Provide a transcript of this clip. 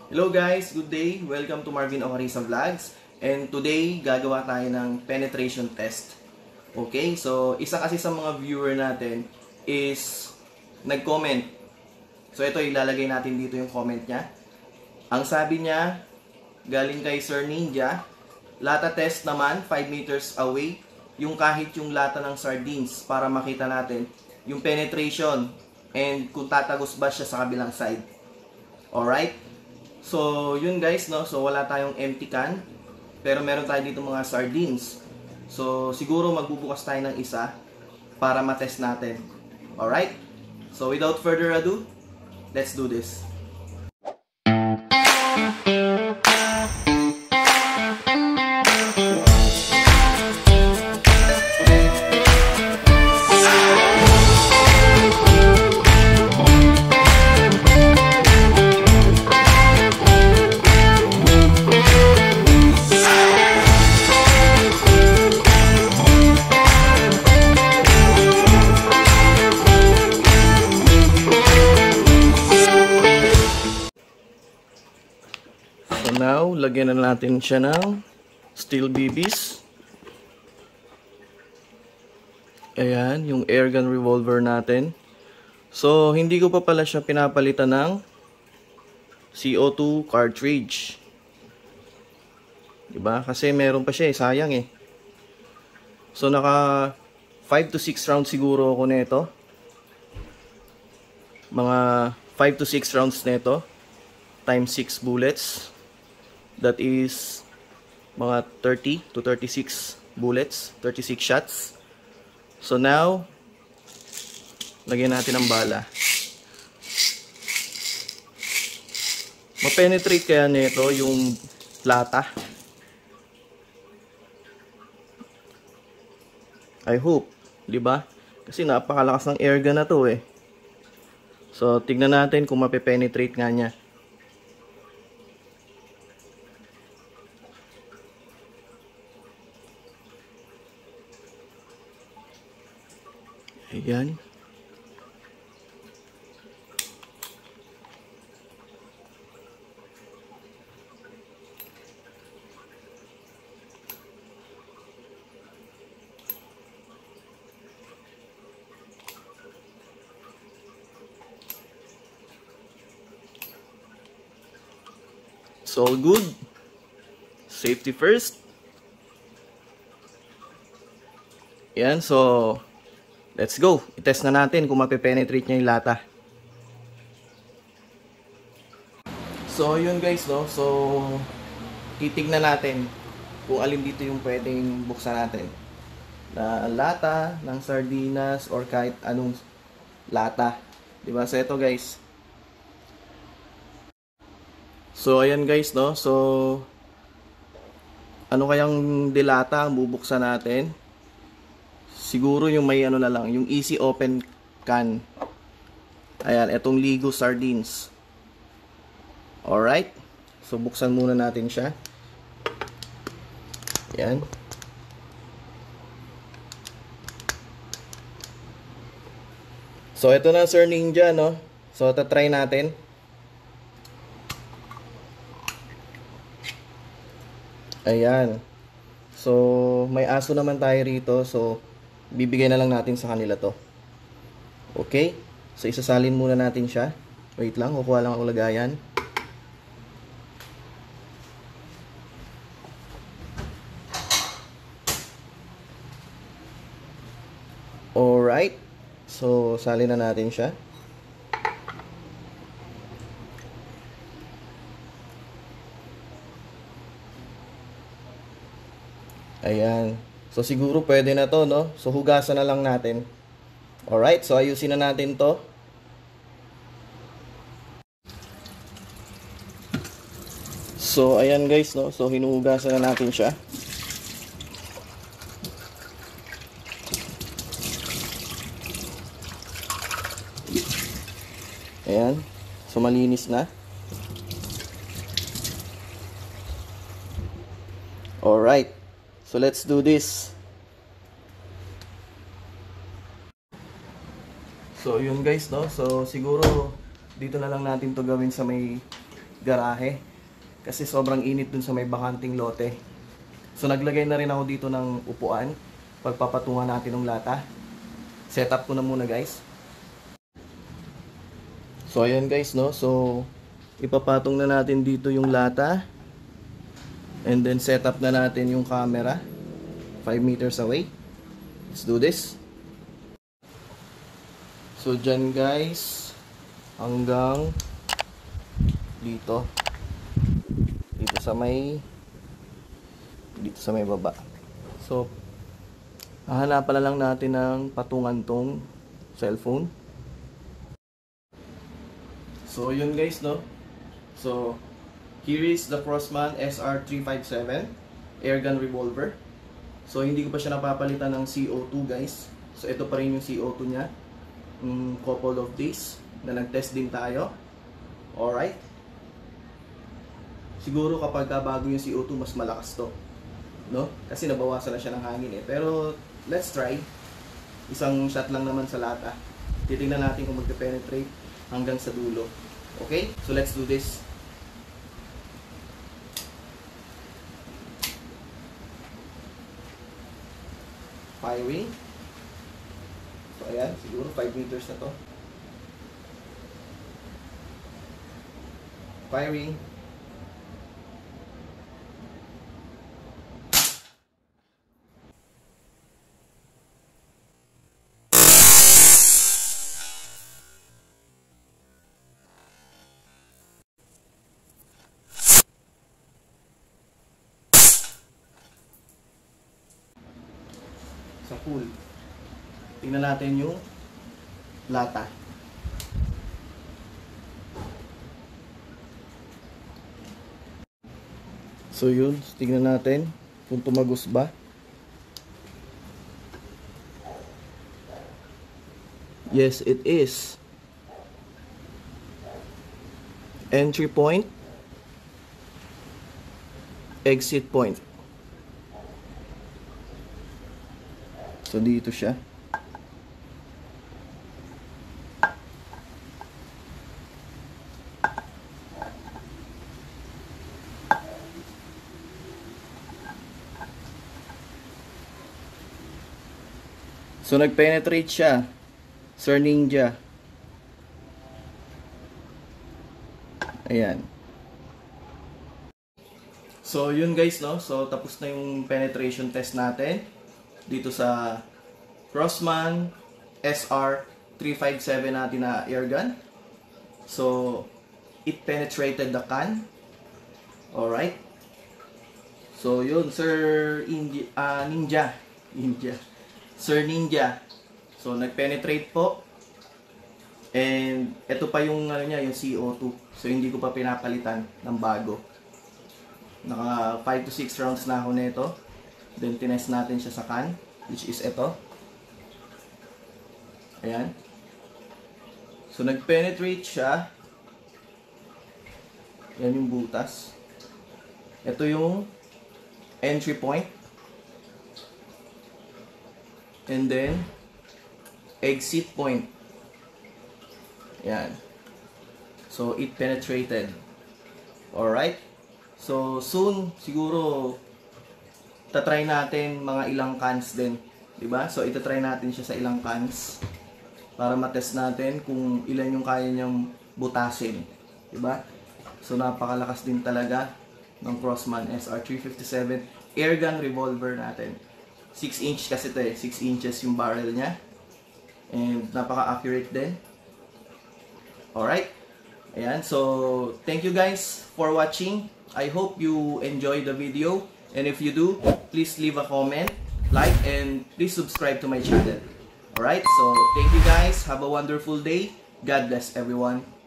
Hello guys, good day. Welcome to Marvin Ocarisa Vlogs. And today, gagawa tayo ng penetration test. Okay, so isa kasi sa mga viewer natin is nag-comment. So ito, ilalagay natin dito yung comment niya. Ang sabi niya, galing kay Sir Ninja, lata test naman, 5 meters away, yung kahit yung lata ng sardines para makita natin yung penetration and kung tatagos ba siya sa kabilang side. Alright? So, yun guys, no? So, wala tayong empty can. Pero meron tayo dito mga sardines. So, siguro magbubukas tayo ng isa para matest natin. Alright? So, without further ado, let's do this. So now, lagyan na natin siya ng steel BBs. Ayan, yung airgun revolver natin. So, hindi ko pa pala siya pinapalitan ng CO2 cartridge. Diba? Kasi meron pa siya sayang eh. So, naka 5 to 6 rounds siguro ako nito. Mga 5 to 6 rounds nito. Times 6 bullets. That is mga 30 to 36 bullets, 36 shots. So now, lagyan natin ang bala. Ma-penetrate kaya nito yung lata? I hope, 'di ba? Kasi napakalakas ng airgun na to eh. So tignan natin kung mape-penetrate nga niya. Ayan. It's all good. Safety first. Ayan, so let's go. I-test na natin kung mape-penetrate niya yung lata. So, yun guys, no? So, titignan natin kung alin dito yung pwedeng buksan natin. Na lata ng sardinas or kahit anong lata. Diba? So, ito guys. So, ayan guys, no? So, ano kayang dilata ang bubuksan natin? Siguro yung may ano na lang, yung easy open can. Ayan, etong Ligo sardines. Alright. So, buksan muna natin siya. Ayan. So, ito na Sir Ninja, no? So, tatry natin. Ayan. So, may aso naman tayo rito. So, bibigay na lang natin sa kanila to. Okay? So, isasalin muna natin siya. Wait lang, kukuha lang ako lagayan. Alright. So, salin na natin siya. Ayan. So, siguro pwede na to, no? So, hugasan na lang natin. Alright, so ayusin na natin to. So, ayan guys, no? So, hinuhugasan na natin siya. Ayan. So, malinis na. Alright. So, let's do this. So, yun guys, no? So, siguro dito na lang natin to gawin sa may garahe. Kasi sobrang init dun sa may bakanting lote. So naglagay na rin ako dito ng upuan. Pagpapatungan natin ng lata. Setup ko na muna guys. So ayan guys, no. So ipapatong na natin dito yung lata. And then set up na natin yung camera 5 meters away. Let's do this. So dyan guys, hanggang dito. Dito sa may baba. So hahanapan na lang natin ng patungan tong cellphone. So yun guys, no. So here is the Crossman SR357 airgun revolver. So hindi ko pa siya napapalitan ng CO2 guys. So ito pa rin yung CO2 niya. Couple of days na nag-test din tayo. Alright. Siguro kapag bago yung CO2 mas malakas to, no? Kasi nabawasan na siya ng hangin eh. Pero let's try. Isang shot lang naman sa lata. Titingnan natin kung magpe-penetrate hanggang sa dulo. Okay? So let's do this. Firing. So ayan, siguro 5 meters na to. Firing. Sa pool. Tingnan natin yung lata. So yun, tingnan natin kung tumagos ba. Yes, it is. Entry point, exit point. So dito siya. So nag-penetrate siya, Sir Ninja. Ayan. So yun guys, no. So tapos na yung penetration test natin dito sa Crossman SR357 natin na airgun. So it penetrated the can. Alright. So yun, Sir Ninja. Sir Ninja. So nag-penetrate po. And ito pa yung ano niya, yung CO2. So hindi ko pa pinapalitan ng bago. Naka 5 to 6 rounds na ako nito. Then tinest natin siya sa can, which is ito. Ayan. So nag-penetrate siya. Yan yung butas. Ito yung entry point. And then exit point. Yan. So it penetrated. Alright. So soon siguro tatry natin mga ilang cans din, 'di ba? So itatry natin siya sa ilang cans para matest natin kung ilan yung kaya niyang butasin, 'di ba? So napakalakas din talaga ng Crossman SR357 airgun revolver natin. 6 inch kasi ito eh. 6 inches yung barrel niya. And napaka-accurate din. Alright. Ayan. So, thank you guys for watching. I hope you enjoyed the video. And if you do, please leave a comment, like, and please subscribe to my channel. Alright. So, thank you guys. Have a wonderful day. God bless everyone.